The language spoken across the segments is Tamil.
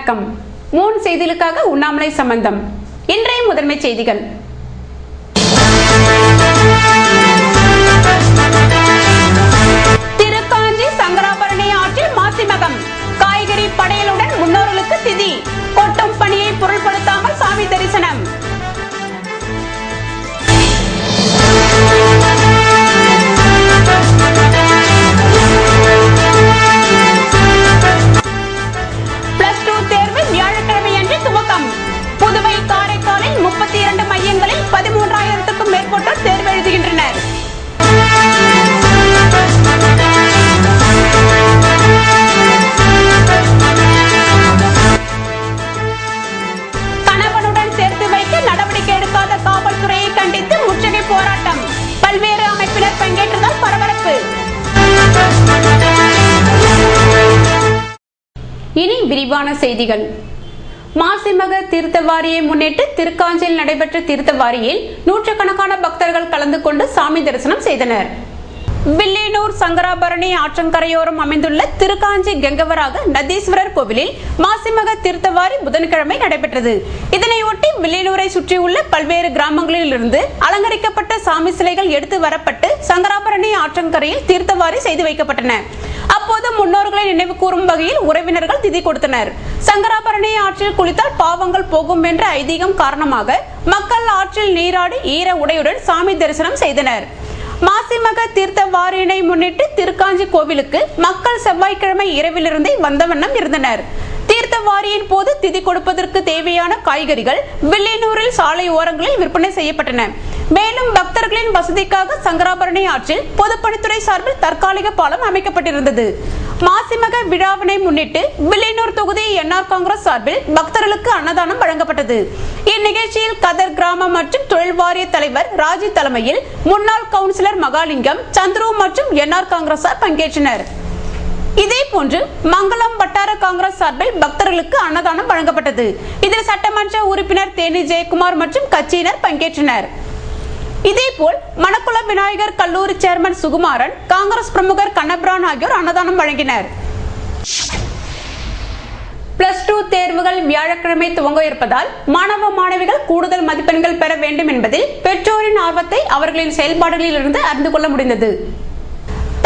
வணக்கம். மூன் செய்திகளுக்காக உண்ணாமலை சம்பந்தம். இன்றைய முதன்மை செய்திகள். திருக்காஞ்சி சங்கராபரணி ஆற்றில் மாசிமகம். காய்கறி படையலுடன் முன்னோர்களுக்கு திதி. கொட்டும் பணியை பொருள்படுத்தாமல் சாமி தரிசனம். புதுவை காரைக்காலில் 32 மையங்களில் 13,000க்கும் மேற்பட்டோர் தேர்வு எழுதுகின்றனர். கணவனுடன் சேர்த்து வைக்க நடவடிக்கை எடுக்காத காவல்துறையை கண்டித்து முற்றுகை போராட்டம். பல்வேறு அமைப்பினர் பங்கேற்றதால் பரபரப்பு. இனி விரிவான செய்திகள். மாசிமக தீர்த்தவாரியை முன்னிட்டு திருக்காஞ்சியில் நடைபெற்ற தீர்த்தவாரியில் நூற்றுக்கணக்கான பக்தர்கள் கலந்து கொண்டு சாமி தரிசனம் செய்தனர். வில்லியனூர் சங்கராபரணி ஆற்றங்கரையோரம் அமைந்துள்ள திருக்காஞ்சி கெங்கவராக நதீஸ்வரர் கோவிலில் மாசிமக தீர்த்தவாரி புதன்கிழமை நடைபெற்றது. இதனையொட்டி வில்லியனூரை சுற்றியுள்ள பல்வேறு கிராமங்களில் இருந்து அலங்கரிக்கப்பட்ட சாமி சிலைகள் எடுத்து வரப்பட்டு சங்கராபரணி ஆற்றங்கரையில் தீர்த்தவாரி செய்து வைக்கப்பட்டன. அப்போது முன்னோர்களை நினைவு கூறும் வகையில் உறவினர்கள் திதி கொடுத்தனர். சங்கராபரணி ஆற்றில் குளித்தால் பாவங்கள் போகும் என்ற ஐதீகம் காரணமாக மக்கள் ஆற்றில் நீராடி ஈர உடையுடன் சாமி தரிசனம் செய்தனர். மாசிமக தீர்த்த வாரியினை முன்னிட்டு திருக்காஞ்சி கோவிலுக்கு மக்கள் செவ்வாய்க்கிழமை இரவிலிருந்தே வந்த வண்ணம் இருந்தனர். தீர்த்த வாரியின் போது திதி கொடுப்பதற்கு தேவையான காய்கறிகள் வில்லியனூரில் சாலை ஓரங்களில் விற்பனை செய்யப்பட்டன. மேலும் பக்தர்களின் வசதிக்காக சங்கராபரணி ஆற்றில் பொதுப்பணித்துறை சார்பில் தற்காலிக பாலம் அமைக்கப்பட்டிருந்தது. மாசிமக விழாவினை முன்னிட்டு வில்லியனூர் தொகுதி என்ஆர் காங்கிரஸ் சார்பில் பக்தர்களுக்கு அன்னதானம் வழங்கப்பட்டது. இந்நிகழ்ச்சியில் கதர் கிராம மற்றும் தொழில் வாரிய தலைவர் ராஜி தலைமையில் முன்னாள் கவுன்சிலர் மகாலிங்கம், சந்துரு மற்றும் என்ஆர் காங்கிரசார் பங்கேற்றனர். இதேபோன்று மங்களம் வட்டார காங்கிரஸ் சார்பில் பக்தர்களுக்கு அன்னதானம் வழங்கப்பட்டது. இதில் சட்டமன்ற உறுப்பினர் தேனி ஜெயக்குமார் மற்றும் கட்சியினர் பங்கேற்றனர். இதேபோல் மணக்குள விநாயகர் கல்லூரி சேர்மன் சுகுமாரன், காங்கிரஸ் பிரமுகர் கண்ணபிரான் ஆகியோர் அன்னதானம் வழங்கினர். +2 தேர்வுகள் வியாழக்கிழமை துவங்க இருப்பதால் மாணவ மாணவிகள் கூடுதல் மதிப்பெண்கள் பெற வேண்டும் என்பதில் பெற்றோரின் ஆர்வத்தை அவர்களின் செயல்பாடுகளில் இருந்து அறிந்து கொள்ள முடிந்தது.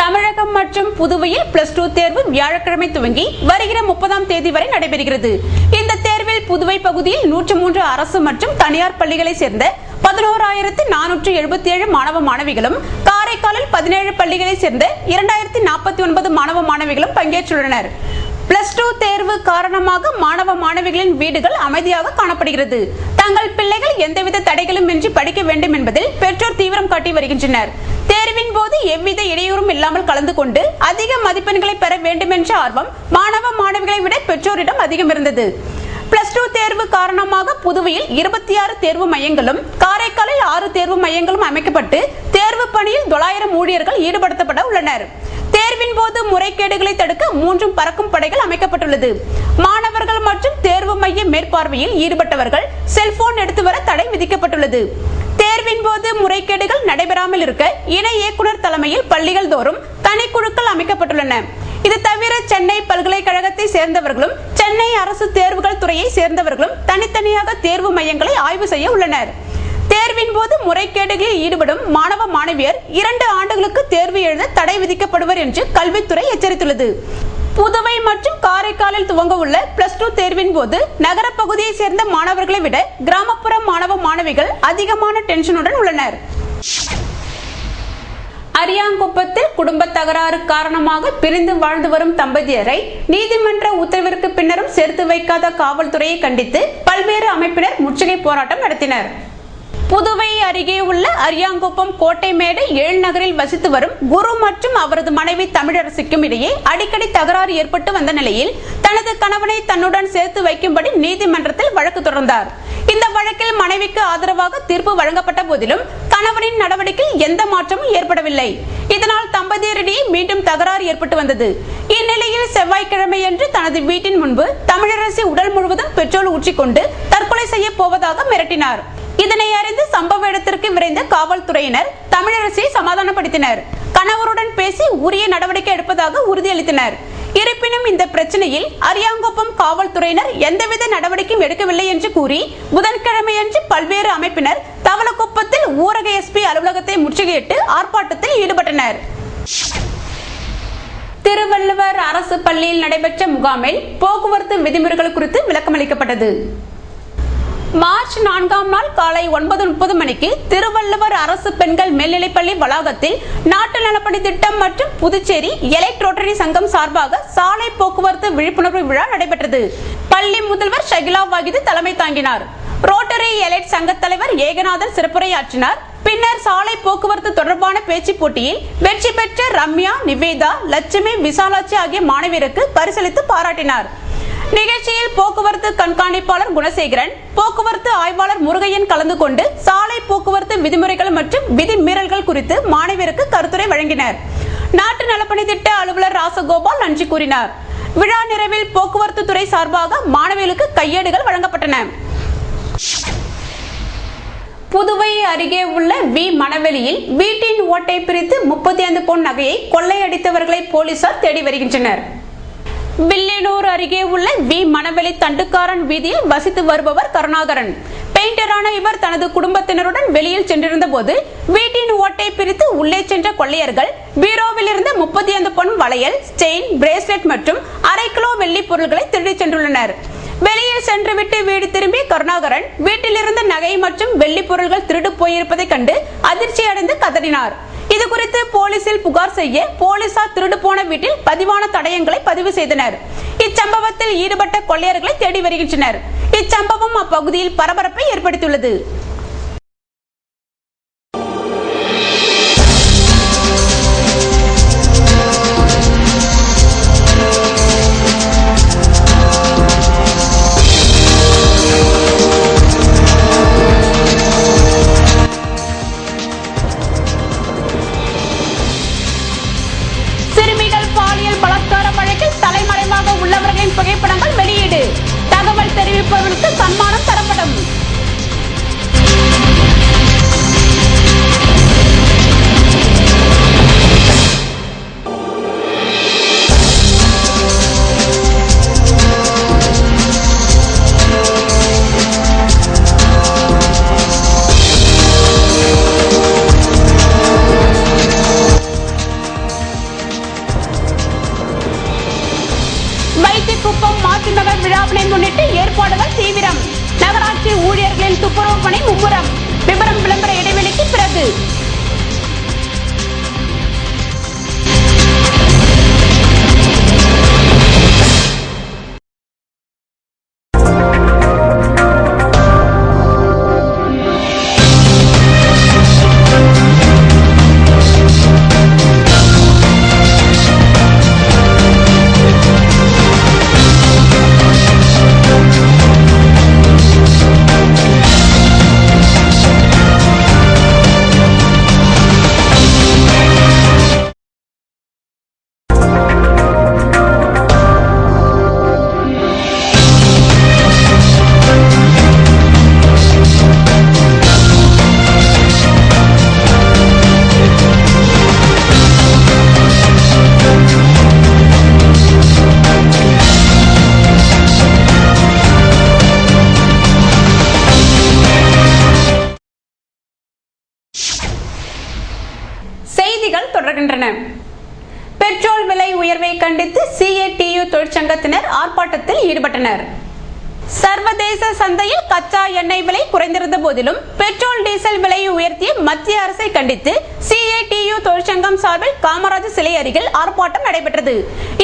தமிழகம் மற்றும் புதுவையில் +2 தேர்வு வியாழக்கிழமை துவங்கி வருகிற 30ஆம் தேதி வரை நடைபெறுகிறது. இந்த தேர்வில் புதுவை பகுதியில் 103 அரசு மற்றும் தனியார் பள்ளிகளை சேர்ந்த 11,477 மாணவ மாணவிகளும், காரைக்காலில் 17 பள்ளிகளை சேர்ந்த 2,049 மாணவ மாணவிகளும் பங்கேற்றுள்ளனர். +2 தேர்வு காரணமாக மாணவ மாணவிகளின் வீடுகள் அமைதியாக காணப்படுகிறது. தங்கள் பிள்ளைகள் எந்தவித தடைகளும் இன்றி படிக்க வேண்டும் என்பதில் பெற்றோர் தீவிரம் காட்டி வருகின்றனர். தேர்வின் போது எவ்வித இடையூறும் இல்லாமல் கலந்து கொண்டு அதிக மதிப்பெண்களை பெற வேண்டும் என்ற ஆர்வம் மாணவ மாணவிகளை விட பெற்றோரிடம் அதிகம் இருந்தது. +2 தேர்வு காரணமாக புதுவையில் 26 தேர்வு மையங்களும், காரைக்காலில் 6 தேர்வு மையங்களும் அமைக்கப்பட்டு தேர்வு பணியில் 900 ஊழியர்கள் ஈடுபடுத்தப்பட உள்ளனர். தேர்வின் போது முறைகேடுகளை தடுக்க 3 பறக்கும் படைகள் அமைக்கப்பட்டுள்ளது. மாணவர்கள் மற்றும் தேர்வு மைய மேற்பார்வையில் ஈடுபட்டவர்கள் செல்போன் எடுத்து வர தடை விதிக்கப்பட்டுள்ளது. தேர்வின் போது முறைகேடுகள் நடைபெறாமல் இருக்க இணை இயக்குனர் தலைமையில் பள்ளிகள் தோறும் தனிக்குழுக்கள் அமைக்கப்பட்டுள்ளன. இது தவிர சென்னை பல்கலைக்கழகத்தை சேர்ந்தவர்களும் சென்னை அரசு தேர்வுகள் துறையை சேர்ந்தவர்களும் தனித்தனியாக தேர்வு மையங்களை ஆய்வு செய்ய உள்ளனர். தேர்வின் போது முறைகேடுகளில் ஈடுபடும் மாணவ மாணவியர் 2 ஆண்டுகளுக்கு தேர்வு எழுத தடை விதிக்கப்படுவர் என்று கல்வித்துறை எச்சரித்துள்ளது. புதுவை மற்றும் காரைக்காலில் துவங்க உள்ள +2 தேர்வின் போது நகர பகுதியை சேர்ந்த மாணவர்களை விட கிராமப்புற மாணவ மாணவிகள் அதிகமான டென்ஷனுடன் உள்ளனர். அரியாங்குப்பத்தில் குடும்ப தகராறு காரணமாக பிரிந்து வாழ்ந்து வரும் தம்பதியரை நீதிமன்ற உத்தரவிற்கு பின்னரும் சேர்த்து வைக்காத காவல்துறையை கண்டித்து பல்வேறு அமைப்பினர் முற்றுகை போராட்டம் நடத்தினர். புதுவை அருகே உள்ள அரியாங்குப்பம் கோட்டைமேடு 7 நகரில் வசித்து வரும் குரு மற்றும் அவரது மனைவி தமிழரசிக்கும் இடையே அடிக்கடி தகராறு ஏற்பட்டு வந்த நிலையில் தனது கணவனை தன்னுடன் சேர்த்து வைக்கும்படி நீதிமன்றத்தில் வழக்கு தொடர்ந்தார். இந்த வழக்கில் மனைவிக்கு ஆதரவாக தீர்ப்பு வழங்கப்பட்ட போதிலும் கணவனின் நடவடிக்கையில் எந்த மாற்றமும் ஏற்படவில்லை. இதனால் தம்பதியரிடையே மீண்டும் தகராறு ஏற்பட்டு வந்தது. இந்நிலையில் செவ்வாய்க்கிழமையன்று தனது வீட்டின் முன்பு தமிழரசி உடல் முழுவதும் பெட்ரோல் ஊற்றிக்கொண்டு தற்கொலை செய்ய போவதாக மிரட்டினார். இதனை அறிந்து சம்பவ இடத்திற்கு விரைந்த காவல்துறையினர் தமிழரசியை சமாதானப்படுத்தினர். கணவருடன் பேசி உரிய நடவடிக்கை எடுப்பதாக உறுதியளித்தனர். இருப்பினும் இந்த பிரச்சனையில் அரியாங்குப்பம் காவல்துறையினர் எந்தவித நடவடிக்கையும் எடுக்கவில்லை என்று கூறி புதன்கிழமையன்று பல்வேறு அமைப்பினர் தவளக்குப்பத்தில் ஊரக எஸ்பி அலுவலகத்தை முற்றுகையிட்டு ஆர்ப்பாட்டத்தில் ஈடுபட்டனர். திருவள்ளுவர் அரசு பள்ளியில் நடைபெற்ற முகாமில் போக்குவரத்து விதிமுறைகள் குறித்து விளக்கமளிக்கப்பட்டது. மார்ச் 4ஆம் நாள் காலை 9:30 மணிக்கு திருவள்ளுவர் அரசு பெண்கள் மேல்நிலைப்பள்ளி வளாகத்தில் நாட்டு நலப்பணி திட்டம் மற்றும் புதுச்சேரி எலைட் ரோட்டரி சங்கம் சார்பாக சாலை போக்குவரத்து விழிப்புணர்வு விழா நடைபெற்றது. பள்ளி முதல்வர் ஷகிலா வாகிது தலைமை தாங்கினார். ரோட்டரி எலைட் சங்க தலைவர் ஏகநாதன் சிறப்புரையாற்றினார். பின்னர் சாலை போக்குவரத்து தொடர்பான பேச்சு போட்டியில் வெற்றி பெற்ற ரம்யா, நிவேதா, லட்சுமி, விசாலாட்சி ஆகிய மாணவியருக்கு பரிசளித்து பாராட்டினார். நிகழ்ச்சியில் போக்குவரத்து கண்காணிப்பாளர் குணசேகரன், போக்குவரத்து ஆய்வாளர் முருகையன் கலந்து கொண்டு சாலை போக்குவரத்து விதிமுறைகள் மற்றும் விதிமீறல்கள் குறித்து மாணவியருக்கு கருத்துரை வழங்கினர். நாட்டு நலப்பணி திட்ட அலுவலர் ராசகோபால் நன்றி கூறினார். விழா நிறைவில் போக்குவரத்து துறை சார்பாக மாணவிகளுக்கு கையேடுகள் வழங்கப்பட்டன. புதுவை அருகே உள்ள வி மணவெளியில் வீட்டின் ஓட்டை பிரித்து 35 பவுன் நகையை கொள்ளையடித்தவர்களை போலீசார் தேடி வருகின்றனர். வில்லியனூர் அருகே உள்ள வி மணவெளி தண்டுக்காரன் வீதியில் வசித்து வருபவர் கருணாகரன். பெயிண்டரான இவர் தனது குடும்பத்தினருடன் வெளியில் சென்றிருந்த போது வீட்டின் ஓட்டை பிரித்து உள்ளே சென்ற கொள்ளையர்கள் பீரோவில் இருந்து 35 பவுன் வளையல், செயின், பிரேஸ்லெட் மற்றும் 1/2 கிலோ வெள்ளி பொருட்களை திருடி சென்றுள்ளனர். வெளியில் சென்றுவிட்டு வீடு திரும்பி கருணாகரன் வீட்டில் இருந்த நகை மற்றும் வெள்ளி பொருட்கள் திருடு போயிருப்பதை கண்டு அதிர்ச்சி அடைந்து கதறினார். இது குறித்து போலீசில் புகார் செய்ய போலீசார் திருடு போன வீட்டில் பதிவான தடயங்களை பதிவு செய்தனர். இச்சம்பவத்தில் ஈடுபட்ட கொள்ளையர்களை தேடி வருகின்றனர். இச்சம்பவம் அப்பகுதியில் பரபரப்பை ஏற்படுத்தியுள்ளது. புகைப்படங்கள் வெளியீடு. தகவல் தெரிவிப்பவர்களுக்கு சன்மானம் தரப்படும். வைத்திக்குப்பம் மாசிமக விழாவினை முன்னிட்டு ஏற்பாடுகள் தீவிரம். நகராட்சி ஊழியர்களின் துப்புரவு பணி மும்முரம். விவரம் விளம்பர இடைவெளிக்கு பிறகு. செய்திகள் தொடர்கின்றன. பெட்ரோல் விலை உயர்வை கண்டித்து CATU தொழிற்சங்கத்தினர் ஆர்ப்பாட்டத்தில் ஈடுபட்டனர். சர்வதேச சந்தையில் கச்சா எண்ணெய் விலை குறைந்திருந்த போதிலும் பெட்ரோல் டீசல் விலையை உயர்த்திய மத்திய அரசை கண்டித்து CATU தொழிற்சங்கம் சார்பில் காமராஜர் சிலை அருகில் ஆர்ப்பாட்டம் நடைபெற்றது.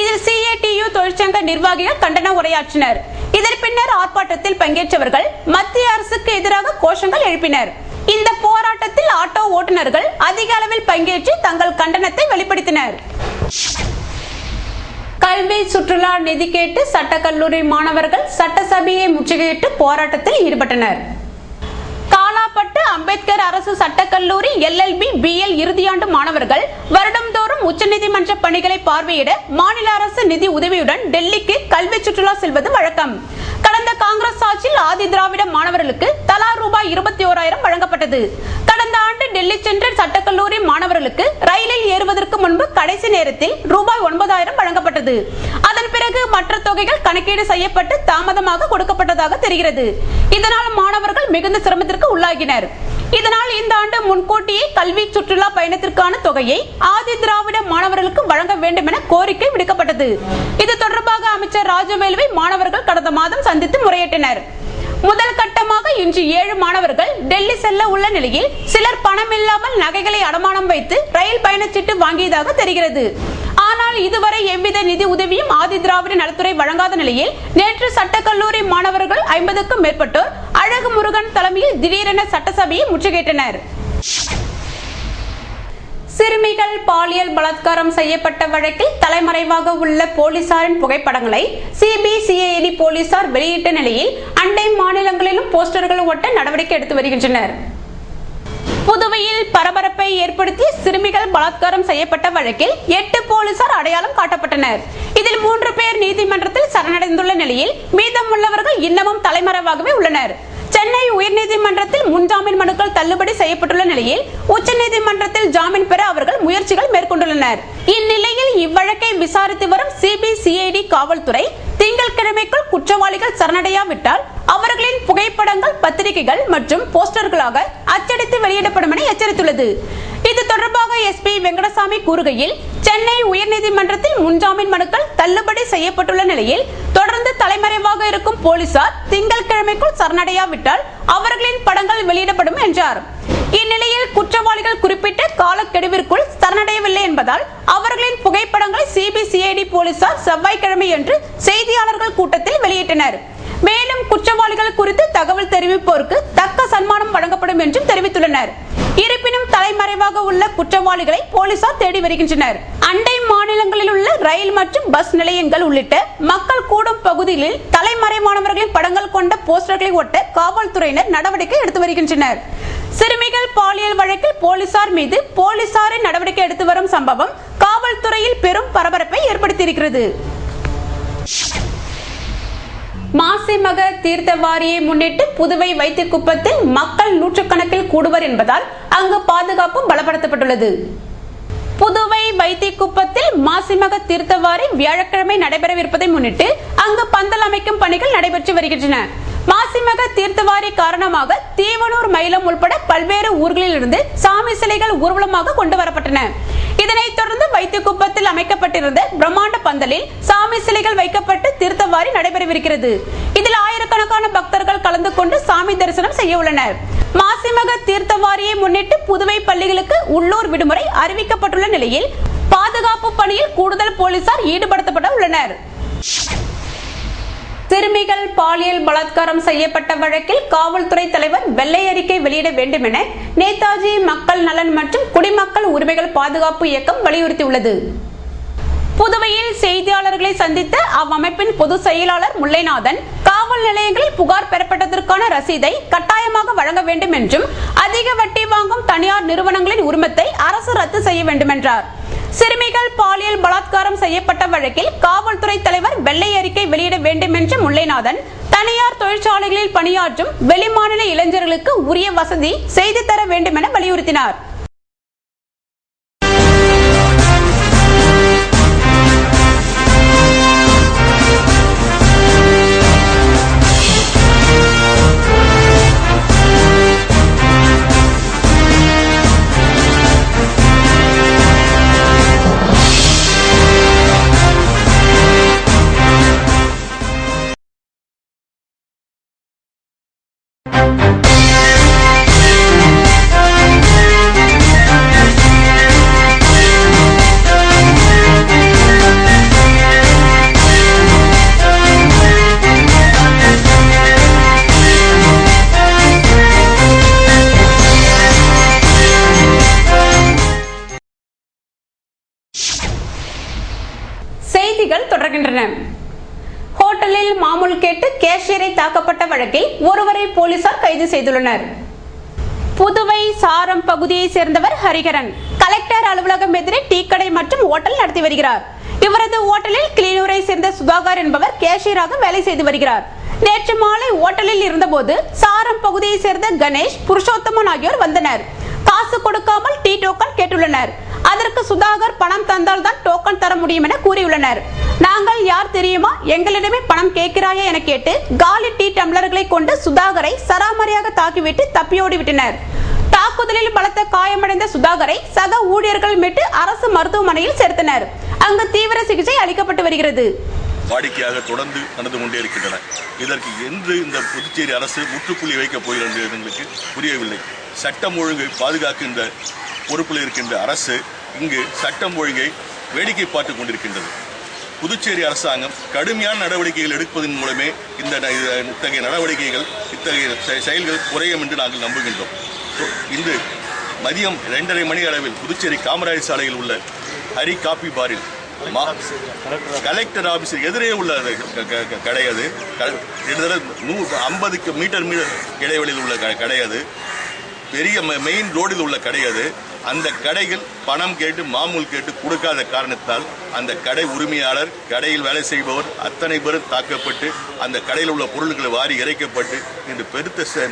இதில் CATU தொழிற்சங்க நிர்வாகிகள் கண்டன உரையாற்றினர். இதன் பின்னர் ஆர்ப்பாட்டத்தில் பங்கேற்றவர்கள் மத்திய அரசுக்கு எதிராக கோஷங்கள் எழுப்பினர். இந்த போராட்டத்தில் ஆட்டோ ஓட்டுநர்கள் அதிக அளவில் பங்கேற்று தங்கள் கண்டனத்தை வெளிப்படுத்தினர். கல்வி சுற்றுலா நிதி கேட்டு சட்டக்கல்லூரி மாணவர்கள் சட்டசபையை முற்றுகையிட்டு போராட்டத்தில் ஈடுபட்டனர். காலாப்பட்டு அம்பேத்கர் அரசு சட்டக்கல்லூரி LLB BL இறுதியாண்டு மாணவர்கள் வருடந்தோறும் உச்சநீதிமன்ற பணிகளை பார்வையிட மாநில அரசு நிதி உதவியுடன் டெல்லிக்கு கல்வி சுற்றுலா செல்வது வழக்கம். கடந்த காங்கிரஸ் ஆட்சியில் ஆதி திராவிட மாணவர்களுக்கு தலா ரூபாய் 21,000 வழங்கப்பட்டது. கடந்த ஆண்டு டெல்லி சென்ற சட்டக்கல்லூரி மாணவர்களுக்கு ரயிலில் ஏறுவதற்கு முன்பு கடைசி நேரத்தில் ரூபாய் 9,000 வழங்கப்பட்டது. அதன் பிறகு மற்ற தொகைகள் கணக்கீடு செய்யப்பட்டு தாமதமாக கொடுக்கப்பட்டதாக தெரிகிறது. இதனால் மாணவர்கள் மிகுந்த சிரமத்திற்கு உள்ளாகினர். இதனால் இந்த ஆண்டு முன்கூட்டியே கல்வி சுற்றுலா பயணத்திற்கான தொகையை ஆதி திராவிட மாணவர்களுக்கு வழங்க வேண்டும் என கோரிக்கை விடுக்கப்பட்டது. இது தொடர்பாக அமைச்சர் ராஜவேலுவை மாணவர்கள் கடந்த மாதம் சந்தித்து முறையிட்டனர். முதல் கட்டமாக இன்று 7 மாணவர்கள் டெல்லி செல்ல உள்ள நிலையில் சிலர் பணம் இல்லாமல் நகைகளை அடமானம் வைத்து ரயில் பயணச்சீட்டு வாங்கியதாக தெரிகிறது. ஆனால் இதுவரை எவ்வித நிதி உதவியும் ஆதி திராவிட நலத்துறை வழங்காத நிலையில் நேற்று சட்டக்கல்லூரி மாணவர்கள் 50க்கும் மேற்பட்டோர் அழகு முருகன் தலைமையில் திடீரென சட்டசபையை முற்றுகையிட்டனர். சிறுமிகள் பாலியல் பலாத்காரம் செய்யப்பட்ட வழக்கில் தலைமறைவாக உள்ள போலீசாரின் புகைப்படங்களை சிபிசிஐடி போலீசார் வெளியிட்ட நிலையில் அண்டை மாநிலங்களிலும் போஸ்டர்கள் ஒட்ட நடவடிக்கை எடுத்து வருகின்றனர். புதுவையில் பரபரப்பை ஏற்படுத்திய சிறுமிகள் பலாத்காரம் செய்யப்பட்ட வழக்கில் 8 போலீசார் அடையாளம் காட்டப்பட்டனர். இதில் 3 பேர் நீதிமன்றத்தில் சரணடைந்துள்ள நிலையில் மீதமுள்ளவர்கள் இன்னமும் தலைமறைவாகவே உள்ளனர். சென்னை உயர்நீதிமன்றத்தில் முன்ஜாமீன் மனுக்கள் தள்ளுபடி செய்யப்பட்டுள்ள நிலையில் உச்சநீதிமன்றத்தில் ஜாமீன் பெற அவர்கள் முயற்சிகள் மேற்கொண்டுள்ளனர். இந்நிலையில் இவ்வழக்கை விசாரித்து வரும் சிபிசிஐடி காவல்துறை திங்கட்கிழமைக்குள் குற்றவாளிகள் சரணடையாவிட்டால் அவர்களின் புகைப்படங்கள் பத்திரிகைகள் மற்றும் போஸ்டர்களாக அச்சடித்து வெளியிடப்படும் என எச்சரித்துள்ளது. இது தொடர்பாக எஸ்பி வெங்கடசாமி கூறுகையில், சென்னை உயர்நீதிமன்றத்தில் முன்ஜாமீன் மனுக்கள் தள்ளுபடி செய்யப்பட்டுள்ள நிலையில் தொடர்ந்து தலைமறைவாக இருக்கும் போலீசார் திங்கட்கிழமைக்குள் சரணடையாவிட்டால் அவர்களின் படங்கள் வெளியிடப்படும் என்றார். இந்நிலையில் குற்றவாளிகள் குறிப்பிட்ட காலக்கெடுவிற்குள் சரணடையவில்லை என்பதால் அவர்களின் புகைப்படங்களை சிபிசிஐடி போலீசார் செவ்வாய்க்கிழமை அன்று செய்தியாளர்கள் கூட்டத்தில் வெளியிட்டனர். மேலும் குற்றவாளிகள் குறித்து தகவல் தெரிவிப்போருக்கு தக்க சன்மானம் வழங்கப்படும் என்றும் தெரிவித்துள்ளனர். இருப்பினும் தலைமறைவாக உள்ள குற்றவாளிகளை போலீசார் தேடி வருகின்றனர். அண்டை மாநிலங்களில் உள்ள ரயில் மற்றும் பஸ் நிலையங்கள் உள்ளிட்ட மக்கள் கூடும் பகுதிகளில் தலைமறைவானவர்களின் படங்கள் கொண்ட போஸ்டர்களை ஒட்ட காவல்துறையினர் நடவடிக்கை எடுத்து வருகின்றனர். சிறுமிகள் பாலியல் வழக்கில் போலீசார் மீது போலீசாரின் நடவடிக்கை எடுத்து வரும் சம்பவம் காவல்துறையில் பெரும் பரபரப்பை ஏற்படுத்தியிருக்கிறது. மாசிமக தீர்த்த வாரியை முன்னிட்டு புதுவை வைத்திக்குப்பத்தில் மக்கள் நூற்றுக்கணக்கில் கூடுவர் என்பதால் அங்கு பாதுகாப்பும் பலப்படுத்தப்பட்டுள்ளது. புதுவை வைத்திக்குப்பத்தில் மாசிமக தீர்த்தவாரி வியாழக்கிழமை நடைபெறவிருப்பதை முன்னிட்டு அங்கு பந்தல் அமைக்கும் பணிகள் நடைபெற்று வருகின்றன. மாசிமக தீர்த்தவாரி காரணமாக தீவனூர், மயிலம் உள்பட பல்வேறு ஊர்களில் இருந்து சாமி சிலைகள் ஊர்வலமாக கொண்டு வரப்பட்டன. இதனைத் தொடர்ந்து வைத்திக்குப்பத்தில் அமைக்கப்பட்டிருந்த பிரம்மாண்ட பந்தலில் சாமி சிலைகள் வைக்கப்பட்டு தீர்த்தவாரி நடைபெறவிருக்கிறது. இதில் ஆயிரக்கணக்கான பக்தர்கள் கலந்து கொண்டு சாமி தரிசனம் செய்ய உள்ளனர். மாசிமக தீர்த்தவாரியை முன்னிட்டு புதுவை பள்ளிகளுக்கு உள்ளூர் விடுமுறை அறிவிக்கப்பட்டுள்ள நிலையில் பாதுகாப்பு பணியில் கூடுதல் போலீசார் ஈடுபடுத்தப்பட உள்ளனர். சிறுமிகள் பாலியல் பலாத்காரம் செய்யப்பட்ட வழக்கில் காவல்துறை தலைவர் வெள்ளை அறிக்கை வெளியிட வேண்டும் என நேதாஜி மக்கள் நலன் மற்றும் குடிமக்கள் உரிமைகள் பாதுகாப்பு இயக்கம் வலியுறுத்தியுள்ளது. புதுவையில் செய்தியாளர்களை சந்தித்த அவ்வமைப்பின் பொதுச் செயலாளர் முல்லைநாதன், காவல் நிலையங்களில் புகார் பெறப்பட்டதற்கான ரசீதை கட்டாயமாக வழங்க வேண்டும் என்றும் அதிக வட்டி வாங்கும் தனியார் நிறுவனங்களின் உரிமத்தை அரசு ரத்து செய்ய வேண்டும் என்றார். சிறுமிகள் பாலியல் பலாத்காரம் செய்யப்பட்ட வழக்கில் காவல்துறை தலைவர் வெள்ளை அறிக்கை வெளியிட வேண்டும் என்ற முல்லைநாதன், தனியார் தொழிற்சாலைகளில் பணியாற்றும் வெளிமாநில இளைஞர்களுக்கு உரிய வசதி செய்து தர வேண்டும் என வலியுறுத்தினார். செய்திகள் தொடர்கின்றன. ஹோட்டலில் மாமூல் கேட்டு கேஷியரை தாக்கப்பட்ட வழக்கில் ஒருவரை போலீசார் கைது செய்துள்ளனர். புதுவை சாரம் பகுதியை சேர்ந்தவர் ஹரிகரன் கலெக்டர் அலுவலகம் எதிரே டீ கடை மற்றும் ஹோட்டல் நடத்தி வருகிறார். இவரது ஓட்டலில் கிளியூரை சேர்ந்த சுதாகர் என்பவர் கேஷியராக வேலை செய்து வருகிறார். நேற்று மாலை ஓட்டலில் இருந்தபோது சாரம் பகுதியை சேர்ந்த கணேஷ், புருஷோத்தமன் ஆகியோர் வந்தனர். காசு கொடுக்காமல் டீ டோக்கன் கேட்டுள்ளனர். அதற்கு சுதாகர் பணம் தந்தால் தான் டோக்கன் தர முடியும் என கூறியுள்ளனர். நாங்கள் யார் தெரியுமா, எங்களிடமே பணம் கேட்கிறாயா என கேட்டு காலி டீ டம்ளர்களை கொண்டு சுதாகரை சராமரியாக தாக்கிவிட்டு தப்பியோடிவிட்டனர். தாக்குதலில் பலத்த காயமடைந்த சுதாகரை சக ஊழியர்கள் மீட்டு அரசு மருத்துவமனையில் சேர்த்தனர். அங்கு தீவிர சிகிச்சை அளிக்கப்பட்டு வருகிறது. வாடிக்கையாக தொடர்ந்து நடந்து கொண்டே இருக்கின்றன. இதற்கு என்று இந்த புதுச்சேரி அரசு முற்றுப்புள்ளி வைக்கப் போகிறது எங்களுக்கு புரியவில்லை. சட்டம் ஒழுங்கை பாதுகாக்கின்ற பொறுப்பில் இருக்கின்ற அரசு இங்கு சட்டம் ஒழுங்கை வேடிக்கை பார்த்துக் கொண்டிருக்கின்றது. புதுச்சேரி அரசாங்கம் கடுமையான நடவடிக்கைகள் எடுப்பதன் மூலமே இத்தகைய நடவடிக்கைகள், இத்தகைய செயல்கள் குறையும் என்று நாங்கள் நம்புகின்றோம். இன்று மதியம் 2:30 மணி அளவில் புதுச்சேரி காமராஜ் சாலையில் உள்ள ஹரி காபி பாரில் கலெக்டர் ஆபீஸ் எதிரே உள்ள கடை, அது கிட்டத்தட்ட 50 மீட்டர் இடைவெளியில் உள்ள கடை, அது பெரிய மெயின் ரோடில் உள்ள கடை. அது அந்த கடைகள் பணம் கேட்டு மாமூல் கேட்டு கொடுக்காத காரணத்தால் அந்த கடை உரிமையாளர், கடையில் வேலை செய்பவர் அத்தனை பேரும் தாக்கப்பட்டு அந்த கடையில் உள்ள பொருட்களை வாரி இறைக்கப்பட்டு இன்று பெருத்த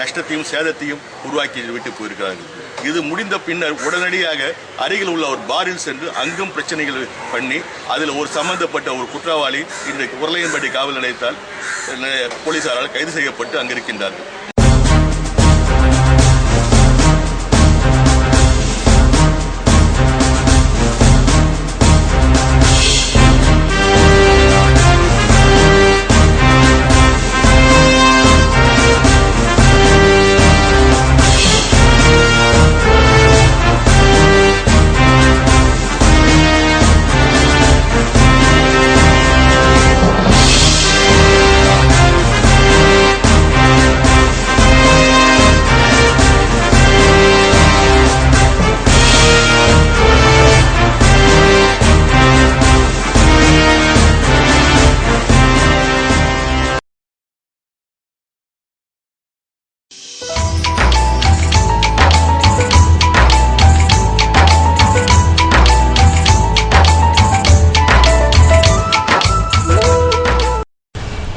நஷ்டத்தையும் சேதத்தையும் உருவாக்கி விட்டு போயிருக்கிறார்கள். இது முடிந்த பின்னர் உடனடியாக அருகில் உள்ள ஒரு பாரில் சென்று அங்கும் பிரச்சனைகள் பண்ணி அதில் ஒரு சம்பந்தப்பட்ட ஒரு குற்றவாளி இன்றைக்கு உருளையன்பட்டி காவல் நிலையத்தால் போலீசாரால் கைது செய்யப்பட்டு அங்கிருக்கின்றார்கள்.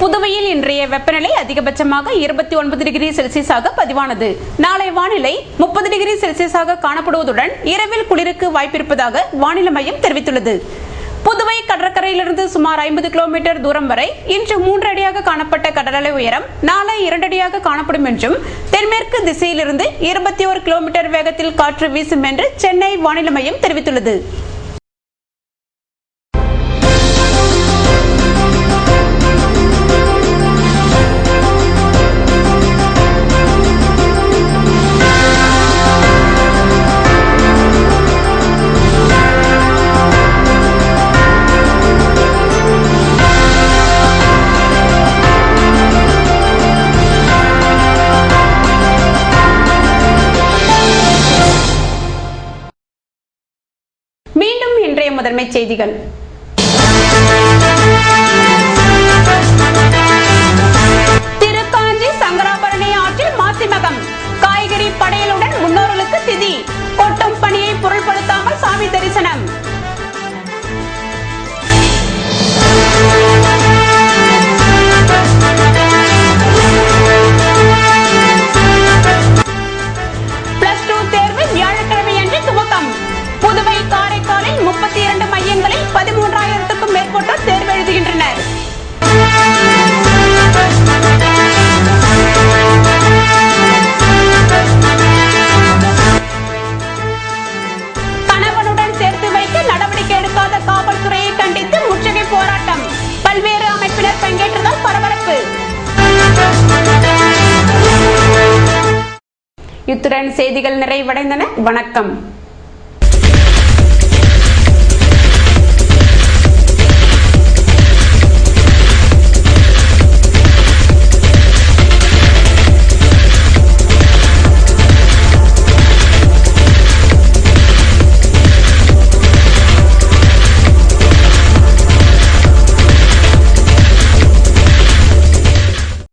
புதுவையில் இன்றைய வெப்பநிலை அதிகபட்சமாக 29 டிகிரி செல்சியஸாக பதிவானது. நாளை வானிலை 30 டிகிரி செல்சியஸாக காணப்படுவதுடன் இரவில் குளிருக்கு வாய்ப்பிருப்பதாக வானிலை மையம் தெரிவித்துள்ளது. புதுவை கடற்கரையிலிருந்து சுமார் 50 கிலோமீட்டர் தூரம் வரை இன்று 3 அடியாக காணப்பட்ட கடலலை உயரம் நாளை 2 அடியாக காணப்படும் என்றும், தென்மேற்கு திசையிலிருந்து 21 கிலோமீட்டர் வேகத்தில் காற்று வீசும் என்று சென்னை வானிலை மையம் தெரிவித்துள்ளது. மீண்டும் இன்றைய முதன்மை செய்திகள். திருக்காஞ்சி சங்கராபரணி ஆற்றில் மாசிமகம், காய்கறி படையலுடன் முன்னோர்களுக்கு திதி, கொட்டும் பணியை பொருட்படுத்தாமல் சாமி தரிசனம். +2 தேர்வு வியாழக்கிழமை அன்று துவக்கம். புதுவை காரைக்காலில் 32 மையங்களில் 13,000க்கும் மேற்பட்டோர் தேர்வு எழுதுகின்றனர். கணவனுடன் சேர்த்து வைக்க நடவடிக்கை எடுக்காத காவல்துறையை கண்டித்து முற்றுகை போராட்டம். பல்வேறு அமைப்பினர் பங்கேற்றதால் பரபரப்பு. இத்துடன் செய்திகள் நிறைவடைந்தன. வணக்கம்.